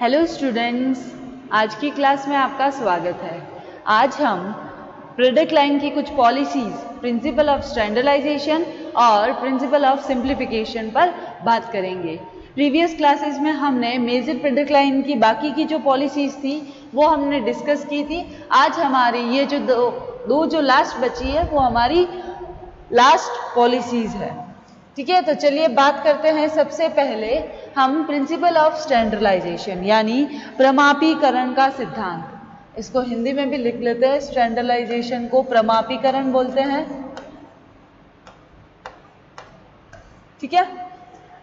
Hello students, आज की class में आपका स्वागत है। आज हम प्रोडक्ट लाइन की कुछ पॉलिसीज, प्रिंसिपल ऑफ स्टैंडर्डाइजेशन और प्रिंसिपल ऑफ सिंप्लीफिकेशन पर बात करेंगे। प्रीवियस क्लासेस में हमने मेजर प्रोडक्ट लाइन की बाकी की जो पॉलिसीज थी वो हमने डिस्कस की थी। आज हमारी ये जो दो जो लास्ट बची है वो हमारी लास्ट पॉलिसीज है। ठीक है, तो चलिए बात करते हैं। सबसे पहले हम प्रिंसिपल ऑफ स्टैंडर्डाइजेशन यानी प्रमापीकरण का सिद्धांत, इसको हिंदी में भी लिख लेते हैं। स्टैंडर्डाइजेशन को प्रमापीकरण बोलते हैं। ठीक है,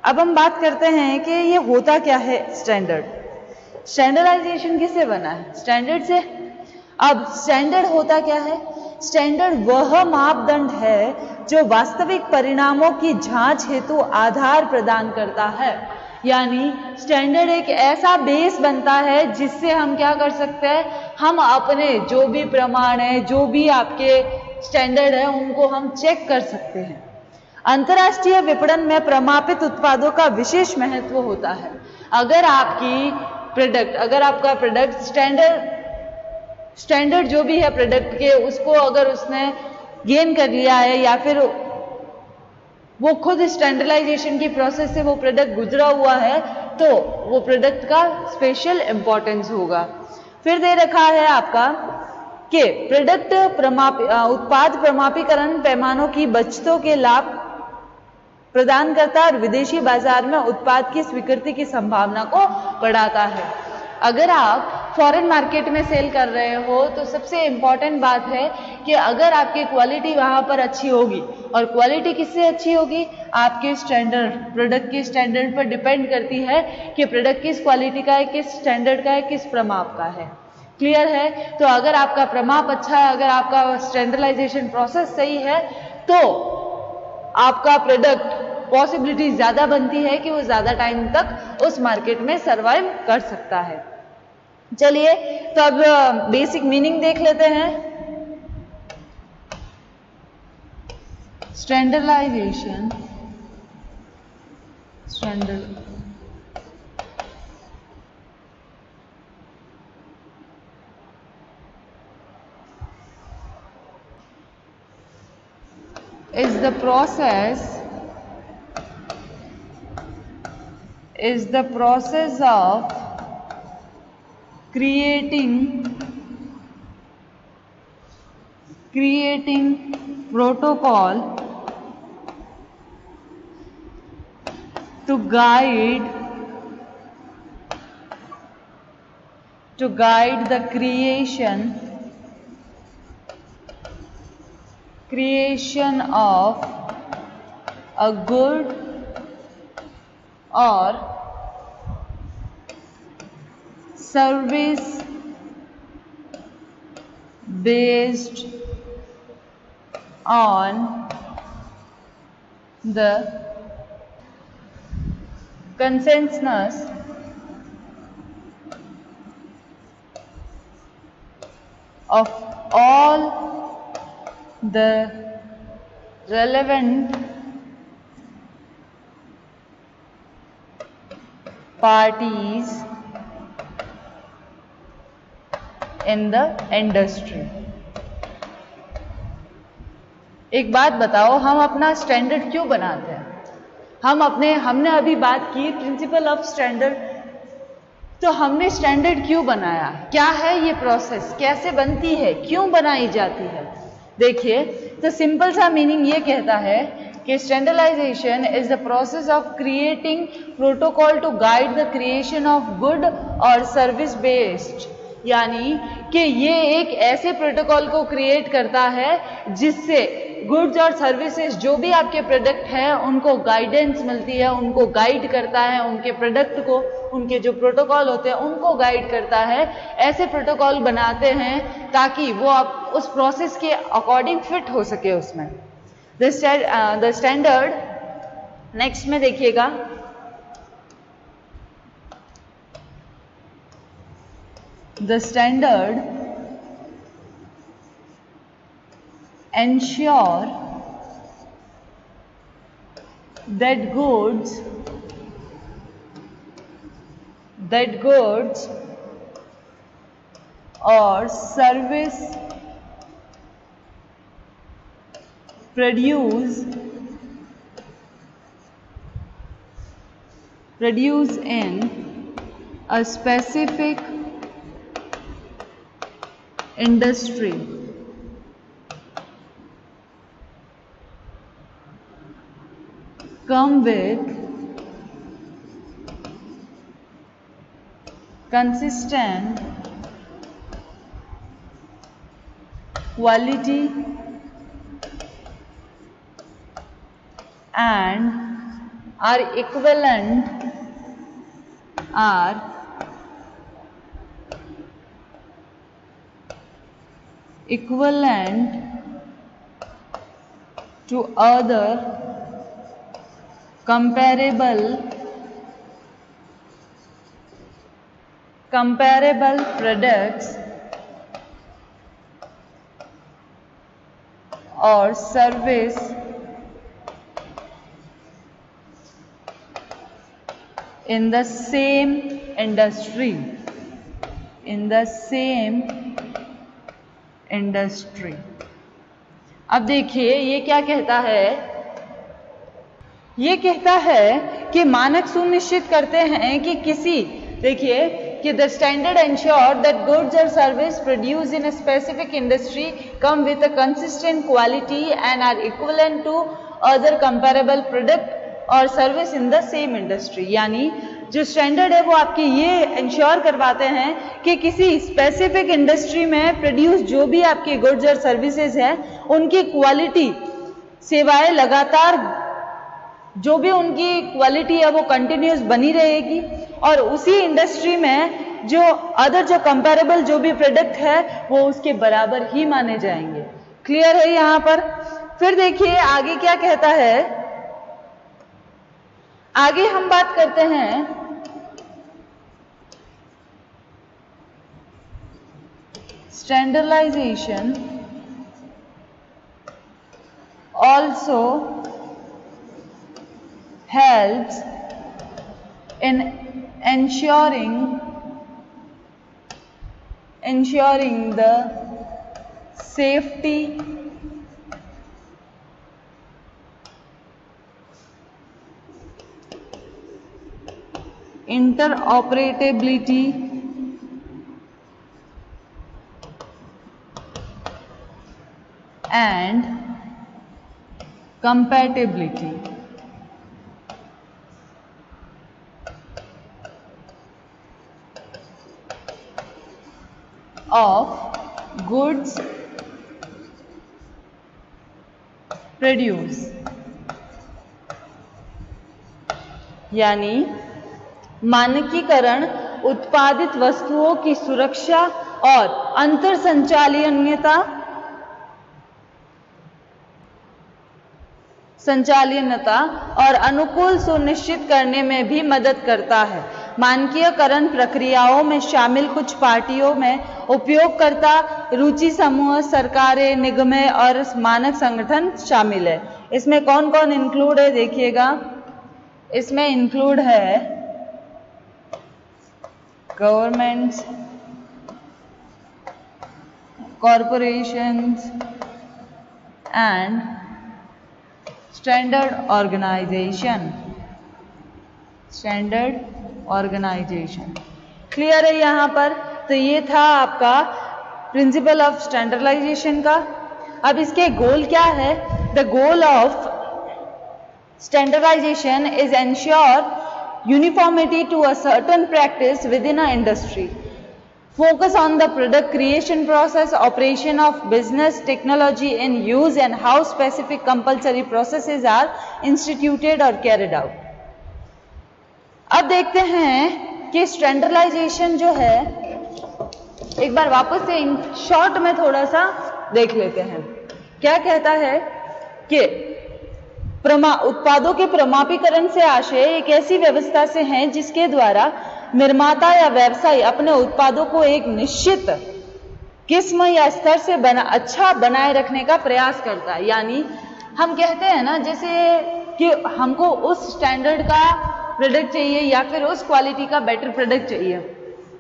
अब हम बात करते हैं कि ये होता क्या है। स्टैंडर्डाइजेशन किससे बना है? स्टैंडर्ड से। अब स्टैंडर्ड होता क्या है? स्टैंडर्ड वह मापदंड है जो वास्तविक परिणामों की जांच हेतु आधार प्रदान करता है। यानी स्टैंडर्ड एक ऐसा बेस बनता है जिससे हम क्या कर सकते हैं, हम अपने जो भी प्रमाण है, जो भी आपके स्टैंडर्ड है, उनको हम चेक कर सकते हैं। अंतर्राष्ट्रीय विपणन में प्रमापित उत्पादों का विशेष महत्व होता है। अगर आपका प्रोडक्ट स्टैंडर्ड जो भी है प्रोडक्ट के, उसको अगर उसने गेन कर लिया है या फिर वो खुद स्टैंडर्डाइजेशन की प्रोसेस से वो प्रोडक्ट गुजरा हुआ है, तो वो प्रोडक्ट का स्पेशल इंपॉर्टेंस होगा। फिर दे रखा है आपका कि उत्पाद प्रमापीकरण पैमानों की बचतों के लाभ प्रदान करता है और विदेशी बाजार में उत्पाद की स्वीकृति की संभावना को बढ़ाता है। अगर आप फॉरेन मार्केट में सेल कर रहे हो तो सबसे इंपॉर्टेंट बात है कि अगर आपकी क्वालिटी वहां पर अच्छी होगी, और क्वालिटी किससे अच्छी होगी? आपके स्टैंडर्ड, प्रोडक्ट के स्टैंडर्ड पर डिपेंड करती है कि प्रोडक्ट किस क्वालिटी का है, किस स्टैंडर्ड का है, किस प्रमाप का है। क्लियर है? तो अगर आपका प्रमाप अच्छा है, अगर आपका स्टैंडर्डाइजेशन प्रोसेस सही है, तो आपका प्रोडक्ट पॉसिबिलिटी ज्यादा बनती है कि वो ज्यादा टाइम तक उस मार्केट में सरवाइव कर सकता है। चलिए, तो अब बेसिक मीनिंग देख लेते हैं। Standardization is the process of creating protocol to guide the creation of a good or service based on the consensus of all the relevant parties in the industry। एक बात बताओ, हम अपना स्टैंडर्ड क्यों बनाते हैं? हमने अभी बात की प्रिंसिपल ऑफ स्टैंडर्ड, तो हमने स्टैंडर्ड क्यों बनाया? क्या है ये प्रोसेस, कैसे बनती है, क्यों बनाई जाती है? देखिए, तो सिंपल सा मीनिंग ये कहता है कि standardization is the process of creating protocol to guide the creation of good और सर्विस बेस्ड। यानी कि ये एक ऐसे प्रोटोकॉल को क्रिएट करता है जिससे गुड्स और सर्विसेज जो भी आपके प्रोडक्ट हैं उनको गाइडेंस मिलती है, उनको गाइड करता है, उनके प्रोडक्ट को, उनके जो प्रोटोकॉल होते हैं उनको गाइड करता है। ऐसे प्रोटोकॉल बनाते हैं ताकि वो आप उस प्रोसेस के अकॉर्डिंग फिट हो सके उसमें। द स्टैंडर्ड, नेक्स्ट में देखिएगा, the standard ensure that goods that goods or service produce in a specific industry come with consistent quality and are equivalent to other comparable products or service in the same industry. अब देखिए ये क्या कहता है, ये कहता है कि मानक सुनिश्चित करते हैं कि देखिए कि the standard ensure that goods or service produced in a specific industry come with a consistent quality and are equivalent to other comparable product और service in the same industry. यानी जो स्टैंडर्ड है वो आपके ये इंश्योर करवाते हैं कि किसी स्पेसिफिक इंडस्ट्री में प्रोड्यूस जो भी आपके गुड्स और सर्विसेज है उनकी क्वालिटी, सेवाएं लगातार जो भी उनकी क्वालिटी है वो कंटिन्यूस बनी रहेगी और उसी इंडस्ट्री में जो अदर जो कंपैरेबल जो भी प्रोडक्ट है वो उसके बराबर ही माने जाएंगे। क्लियर है यहां पर? फिर देखिए आगे क्या कहता है, आगे हम बात करते हैं standardisation also helps in ensuring the safety interoperability and compatibility of goods produced। यानी मानकीकरण उत्पादित वस्तुओं की सुरक्षा और अंतर संचालनीयता और अनुकूल सुनिश्चित करने में भी मदद करता है। मानकीकरण प्रक्रियाओं में शामिल कुछ पार्टियों में उपयोगकर्ता, रुचि समूह, सरकारें, निगमें और मानक संगठन शामिल है। इसमें कौन कौन इंक्लूड है देखिएगा, इसमें इंक्लूड है governments, corporations and standard organization. Clear है यहां पर? तो ये था आपका प्रिंसिपल ऑफ स्टैंडर्डाइजेशन का। अब इसके गोल क्या है? The goal of standardization is ensure uniformity to a certain practice within an industry, focus on the product creation process, operation of business, technology in use and how specific compulsory processes are instituted or carried out। अब देखते हैं कि standardisation जो है, एक बार वापस से in short में थोड़ा सा देख लेते हैं। क्या कहता है कि उत्पादों के प्रमाणीकरण से आशय एक ऐसी व्यवस्था से है जिसके द्वारा निर्माता या व्यवसायी अपने उत्पादों को एक निश्चित किस्म या स्तर से अच्छा बनाए रखने का प्रयास करता है। यानी हम कहते हैं ना जैसे कि हमको उस स्टैंडर्ड का प्रोडक्ट चाहिए या फिर उस क्वालिटी का बेटर प्रोडक्ट चाहिए,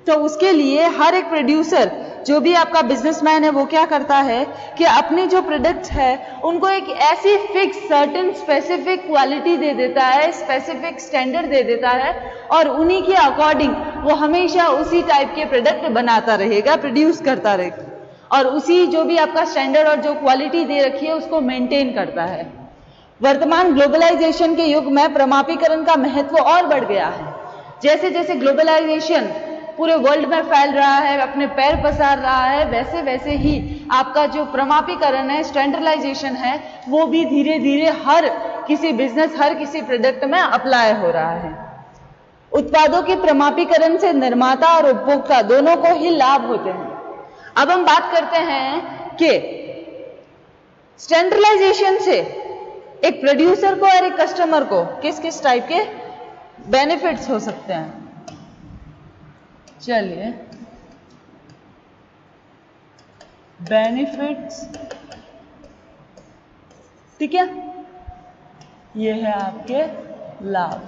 तो उसके लिए हर एक प्रोड्यूसर, जो भी आपका बिजनेसमैन है, वो क्या करता है कि अपने जो प्रोडक्ट्स है उनको एक ऐसी फिक्स सर्टेन स्पेसिफिक क्वालिटी दे देता है, स्पेसिफिक स्टैंडर्ड दे देता है, और उन्हीं के अकॉर्डिंग वो हमेशा उसी टाइप के प्रोडक्ट बनाता रहेगा, प्रोड्यूस करता रहेगा, और उसी जो भी आपका स्टैंडर्ड और जो क्वालिटी दे रखी है उसको मेंटेन करता है। वर्तमान ग्लोबलाइजेशन के युग में प्रमापीकरण का महत्व और बढ़ गया है। जैसे जैसे ग्लोबलाइजेशन पूरे वर्ल्ड में फैल रहा है, अपने पैर पसार रहा है, वैसे वैसे ही आपका जो प्रमापीकरण है, स्टैंडर्डाइजेशन है, वो भी धीरे धीरे हर किसी बिजनेस, हर किसी प्रोडक्ट में अप्लाई हो रहा है। उत्पादों के प्रमापीकरण से निर्माता और उपभोक्ता दोनों को ही लाभ होते हैं। अब हम बात करते हैं कि स्टैंडर्डाइजेशन से एक प्रोड्यूसर को और एक कस्टमर को किस किस टाइप के बेनिफिट्स हो सकते हैं। चलिए, बेनिफिट्स, ठीक है, ये है आपके लाभ।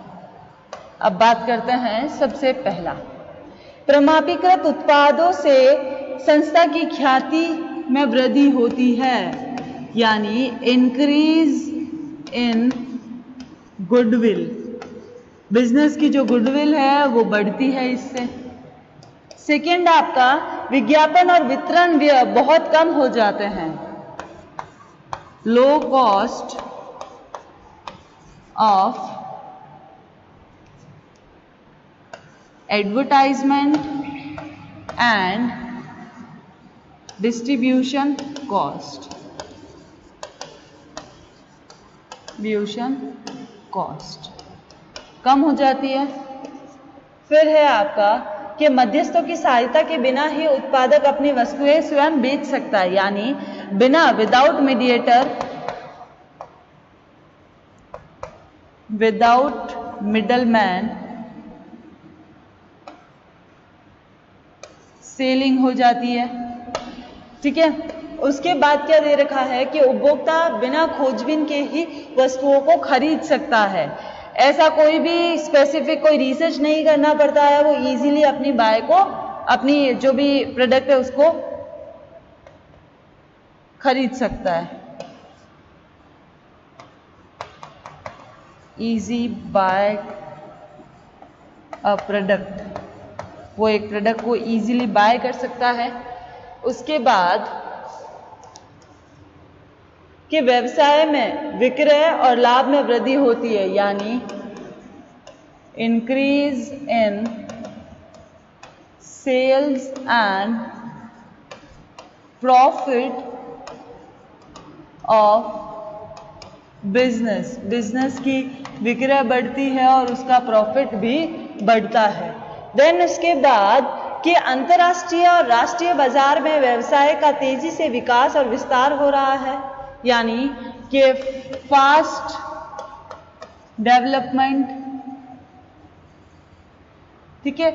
अब बात करते हैं सबसे पहला, प्रमापीकृत उत्पादों से संस्था की ख्याति में वृद्धि होती है, यानी इंक्रीज इन गुडविल। बिजनेस की जो गुडविल है वो बढ़ती है इससे। सेकेंड, आपका विज्ञापन और वितरण व्यय बहुत कम हो जाते हैं। Low cost of advertisement and distribution cost, कम हो जाती है। फिर है आपका कि मध्यस्थों की सहायता के बिना ही उत्पादक अपनी वस्तुएं स्वयं बेच सकता है, यानी बिना, without mediator, without middleman, selling हो जाती है, ठीक है। उसके बाद क्या दे रखा है कि उपभोक्ता बिना खोजबीन के ही वस्तुओं को खरीद सकता है। ऐसा कोई भी स्पेसिफिक कोई रिसर्च नहीं करना पड़ता है, वो इजीली अपनी बाय को, अपनी जो भी प्रोडक्ट है उसको खरीद सकता है। इजी बाय अ प्रोडक्ट, वो एक प्रोडक्ट को इजीली बाय कर सकता है। उसके बाद कि व्यवसाय में विक्रय और लाभ में वृद्धि होती है, यानी increase in sales and profit of business. Business की विक्रय बढ़ती है और उसका प्रॉफिट भी बढ़ता है। देन उसके बाद कि अंतर्राष्ट्रीय और राष्ट्रीय बाजार में व्यवसाय का तेजी से विकास और विस्तार हो रहा है, यानी कि फास्ट डेवलपमेंट, ठीक है।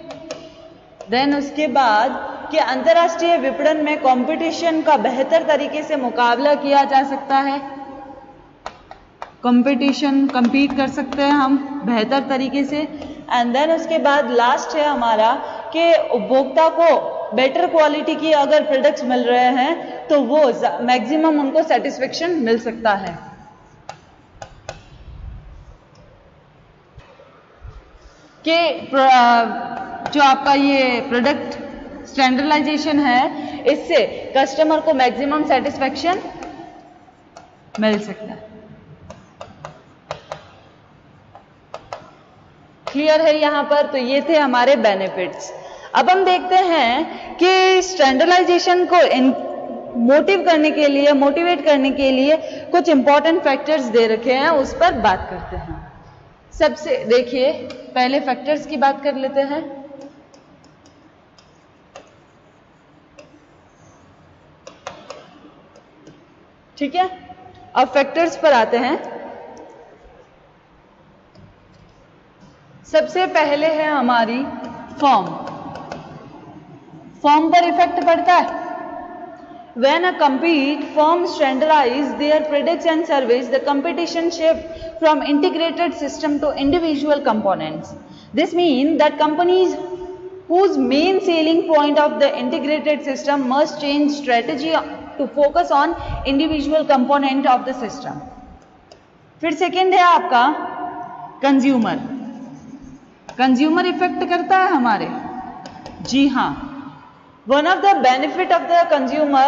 देन उसके बाद कि अंतर्राष्ट्रीय विपणन में कंपटीशन का बेहतर तरीके से मुकाबला किया जा सकता है। compete कर सकते हैं हम बेहतर तरीके से। एंड देन उसके बाद लास्ट है हमारा कि उपभोक्ता को बेटर क्वालिटी की अगर प्रोडक्ट्स मिल रहे हैं तो वो मैक्सिमम उनको सेटिस्फेक्शन मिल सकता है। कि जो आपका ये प्रोडक्ट स्टैंडर्डाइजेशन है, इससे कस्टमर को मैक्सिमम सेटिस्फेक्शन मिल सकता है। क्लियर है यहाँ पर? तो ये थे हमारे बेनिफिट्स। अब हम देखते हैं कि स्टैंडर्डाइजेशन को मोटिवेट करने के लिए कुछ इंपॉर्टेंट फैक्टर्स दे रखे हैं, उस पर बात करते हैं। सबसे देखिए, पहले फैक्टर्स की बात कर लेते हैं। ठीक है, अब फैक्टर्स पर आते हैं। सबसे पहले है हमारी फॉर्म। फॉर्म पर इफेक्ट पड़ता है। When a complete firm standardize their products and service, the competition shift from integrated system to individual components. This means that companies whose main selling point of the integrated system must change strategy to focus on individual component of the system. फिर second है आपका consumer. Consumer effect करता है हमारे? जी हाँ. One of the benefit of the consumer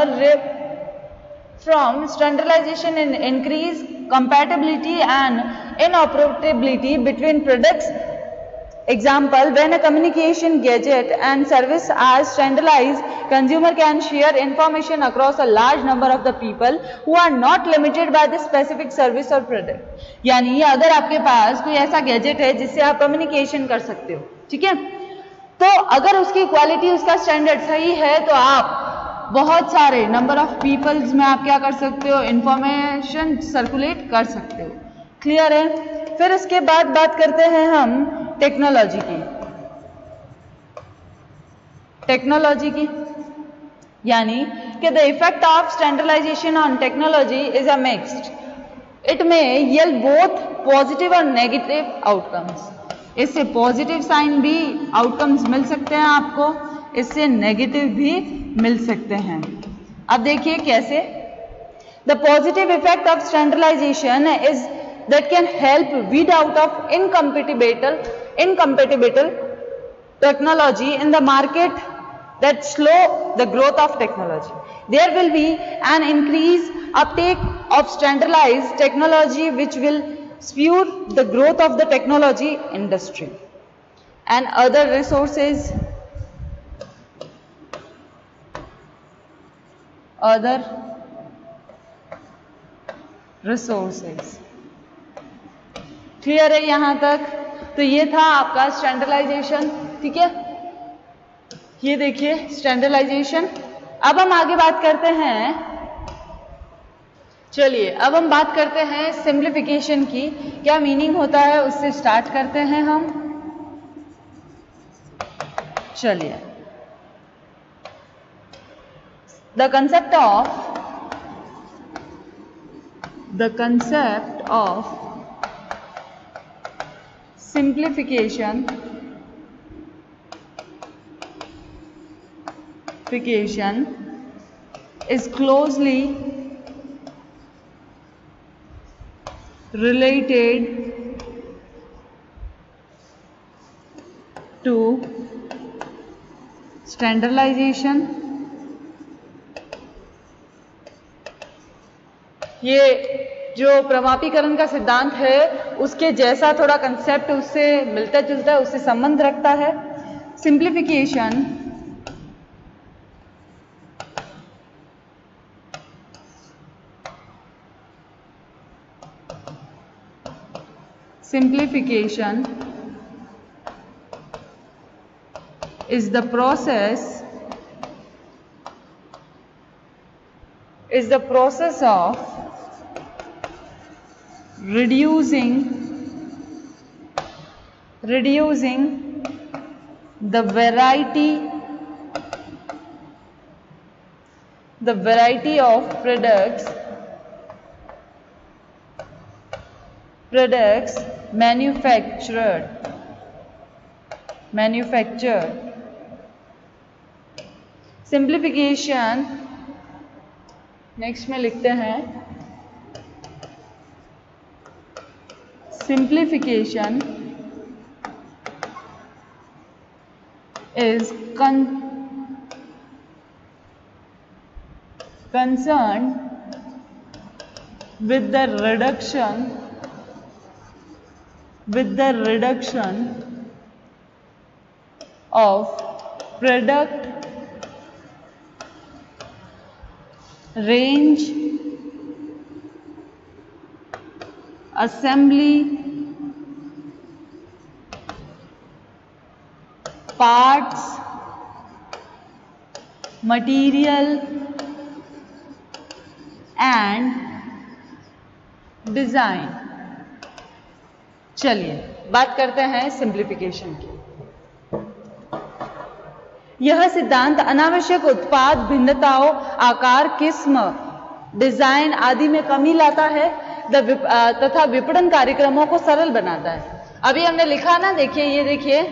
from standardization in increase compatibility and interoperability between products. Example, when a communication gadget and service are standardized, consumer can share information across a large number of the people who are not limited by the specific service or product. यानी अगर आपके पास कोई ऐसा gadget है जिससे आप communication कर सकते हो, ठीक है, तो अगर उसकी क्वालिटी, उसका स्टैंडर्ड सही है तो आप बहुत सारे नंबर ऑफ पीपल्स में आप क्या कर सकते हो, इंफॉर्मेशन सर्कुलेट कर सकते हो. क्लियर है? फिर उसके बाद बात करते हैं हम टेक्नोलॉजी की. टेक्नोलॉजी की यानी कि the effect of standardization on technology is a mixed. It may yield both positive और नेगेटिव आउटकम्स. इससे पॉजिटिव साइन भी आउटकम्स मिल सकते हैं आपको, इससे नेगेटिव भी मिल सकते हैं. अब देखिए कैसे. The positive effect of standardization is that can help weed out of incompatible technology in the market that slow the growth of technology. There will be an increased uptake of standardized technology which will spur the growth of the technology industry. And other resources, clear है यहां तक? तो ये था आपका standardisation. ठीक है, ये देखिए स्टैंडर्डाइजेशन. अब हम आगे बात करते हैं, चलिए अब हम बात करते हैं सिंप्लीफिकेशन की. क्या मीनिंग होता है उससे स्टार्ट करते हैं हम. चलिए, the concept of simplification is closely related to standardization. ये जो प्रमापीकरण का सिद्धांत है उसके जैसा थोड़ा कंसेप्ट उससे मिलता जुलता है, उससे संबंध रखता है. Simplification is the process of reducing the variety of products manufactured. Simplification next में लिखते हैं, simplification is concerned with the reduction of product range, assembly, parts, material and design. चलिए बात करते हैं सिंप्लीफिकेशन की. यह सिद्धांत अनावश्यक उत्पाद भिन्नताओं, आकार, किस्म, डिजाइन आदि में कमी लाता है तथा विपणन कार्यक्रमों को सरल बनाता है। अभी हमने लिखा ना, देखिए ये देखिए,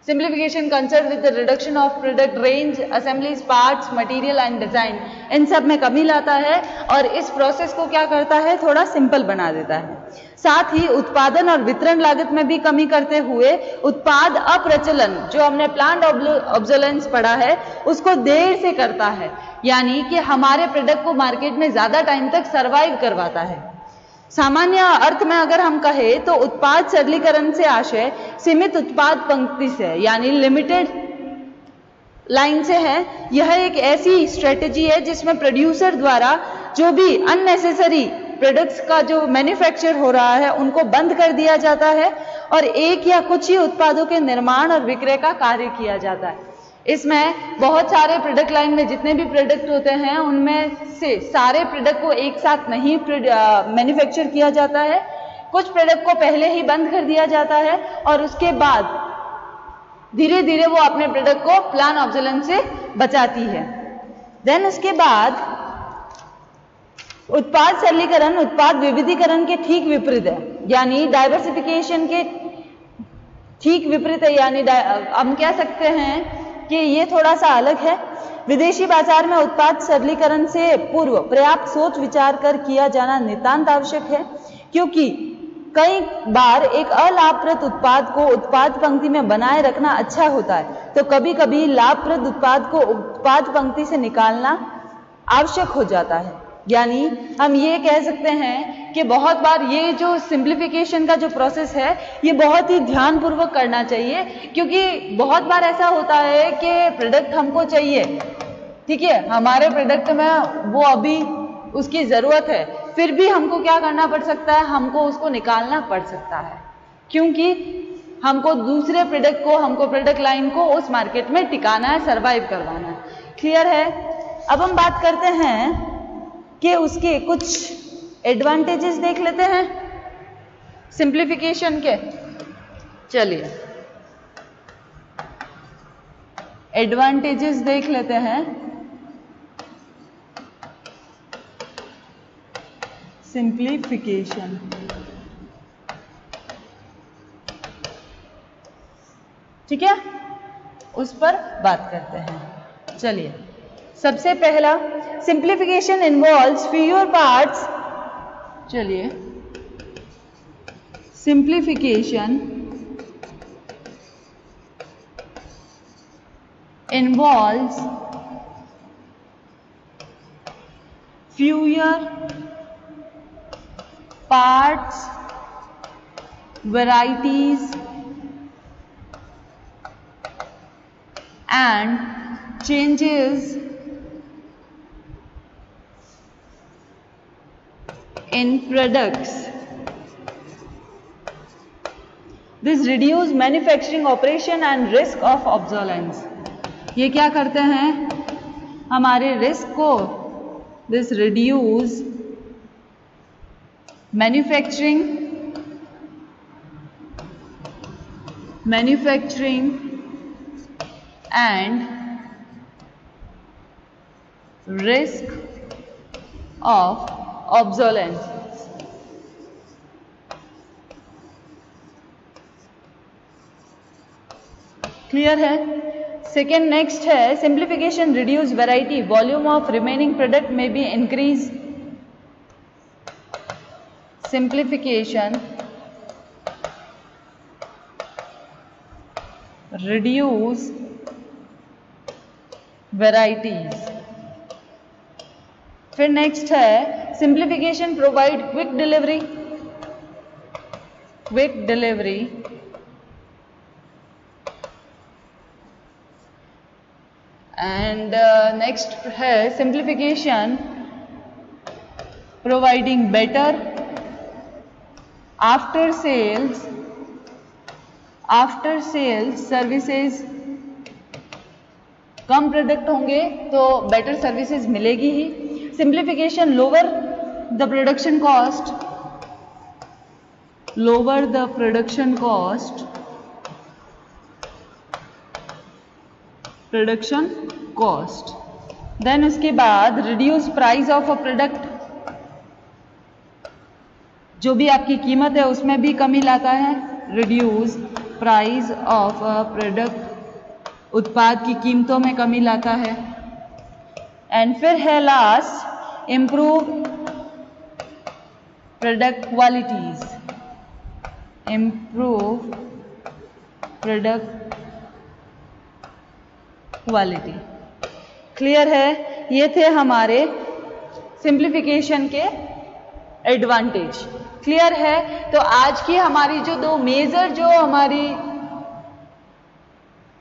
simplification concern with the reduction of product range, assemblies, parts, material and design, इन सब में कमी लाता है और इस प्रोसेस को क्या करता है, थोड़ा सिंपल बना देता है। साथ ही उत्पादन और वितरण लागत में भी कमी करते हुए उत्पाद अप्रचलन, जो हमने प्लांट ऑब्सोलेंस पढ़ा है, उसको देर से करता है, यानी कि हमारे प्रोडक्ट को मार्केट में ज्यादा टाइम तक सर्वाइव करवाता है। सामान्य अर्थ में अगर हम कहें तो उत्पाद सरलीकरण से आशय सीमित उत्पाद पंक्ति से, यानी लिमिटेड लाइन से है। यह एक ऐसी स्ट्रेटेजी है जिसमें प्रोड्यूसर द्वारा जो भी अननेसेसरी प्रोडक्ट्स का जो मैन्युफैक्चर हो रहा है उनको बंद कर दिया जाता है और एक या कुछ ही उत्पादों के निर्माण और विक्रय का कार्य किया जाता है। इसमें बहुत सारे प्रोडक्ट लाइन में जितने भी प्रोडक्ट होते हैं उनमें से सारे प्रोडक्ट को एक साथ नहीं मैन्युफैक्चर किया जाता है, कुछ प्रोडक्ट को पहले ही बंद कर दिया जाता है और उसके बाद धीरे धीरे वो अपने प्रोडक्ट को प्लांट ऑब्सोलेंस से बचाती है। देन उसके बाद उत्पाद सरलीकरण उत्पाद विविधीकरण के ठीक विपरीत है, यानी डाइवर्सिफिकेशन के ठीक विपरीत है, यानी हम कह सकते हैं कि ये थोड़ा सा अलग है। विदेशी बाजार में उत्पाद सरलीकरण से पूर्व पर्याप्त सोच विचार कर किया जाना नितांत आवश्यक है, क्योंकि कई बार एक अलाभप्रद उत्पाद को उत्पाद पंक्ति में बनाए रखना अच्छा होता है, तो कभी कभी लाभप्रद उत्पाद को उत्पाद पंक्ति से निकालना आवश्यक हो जाता है। यानी हम ये कह सकते हैं कि बहुत बार ये जो सिंप्लीफिकेशन का जो प्रोसेस है ये बहुत ही ध्यानपूर्वक करना चाहिए, क्योंकि बहुत बार ऐसा होता है कि प्रोडक्ट हमको चाहिए, ठीक है, हमारे प्रोडक्ट में वो अभी उसकी ज़रूरत है, फिर भी हमको क्या करना पड़ सकता है, हमको उसको निकालना पड़ सकता है, क्योंकि हमको दूसरे प्रोडक्ट को, हमको प्रोडक्ट लाइन को उस मार्केट में टिकाना है, सर्वाइव करवाना है। क्लियर है? अब हम बात करते हैं कि उसके कुछ एडवांटेजेस देख लेते हैं सिंप्लीफिकेशन के। चलिए एडवांटेजेस देख लेते हैं सिंप्लीफिकेशन। ठीक है, उस पर बात करते हैं। चलिए, सबसे पहला, सिंप्लीफिकेशन इन्वॉल्व्स फ्यूअर पार्ट्स। चलिए, simplification involves fewer parts, varieties and changes in products. This reduce manufacturing operation and risk of obsolescence. ये क्या करते हैं, हमारे रिस्क को, this reduce manufacturing and risk of obsolescence. Clear है? सेकेंड नेक्स्ट है, simplification reduce variety, volume of remaining product में be increase. Simplification reduce varieties। फिर नेक्स्ट है, simplification provide quick delivery and next है simplification providing better after sales services. कम product होंगे तो better services मिलेगी ही। Simplification lower the production cost production cost. Then उसके बाद reduce price of a product, जो भी आपकी कीमत है उसमें भी कमी लाता है, reduce price of a product, उत्पाद की कीमतों में कमी लाता है। एंड फिर है last, improve product qualities, improve product quality. Clear है? ये थे हमारे सिंप्लीफिकेशन के एडवांटेज। क्लियर है? तो आज की हमारी जो दो मेजर जो हमारी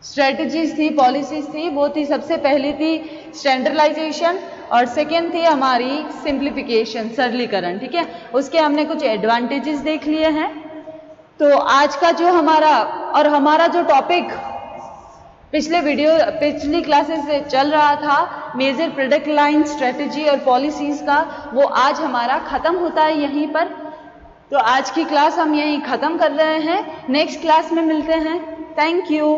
स्ट्रेटजीज थी, पॉलिसीज थी, वो थी, सबसे पहली थी स्टैंडर्डाइजेशन और सेकेंड थी हमारी सिंप्लीफिकेशन, सरलीकरण। ठीक है, उसके हमने कुछ एडवांटेजेस देख लिए हैं। तो आज का जो हमारा जो टॉपिक पिछली क्लासेस से चल रहा था, मेजर प्रोडक्ट लाइन स्ट्रेटजी और पॉलिसीज का, वो आज हमारा खत्म होता है यहीं पर। तो आज की क्लास हम यहीं खत्म कर रहे हैं, नेक्स्ट क्लास में मिलते हैं। Thank you.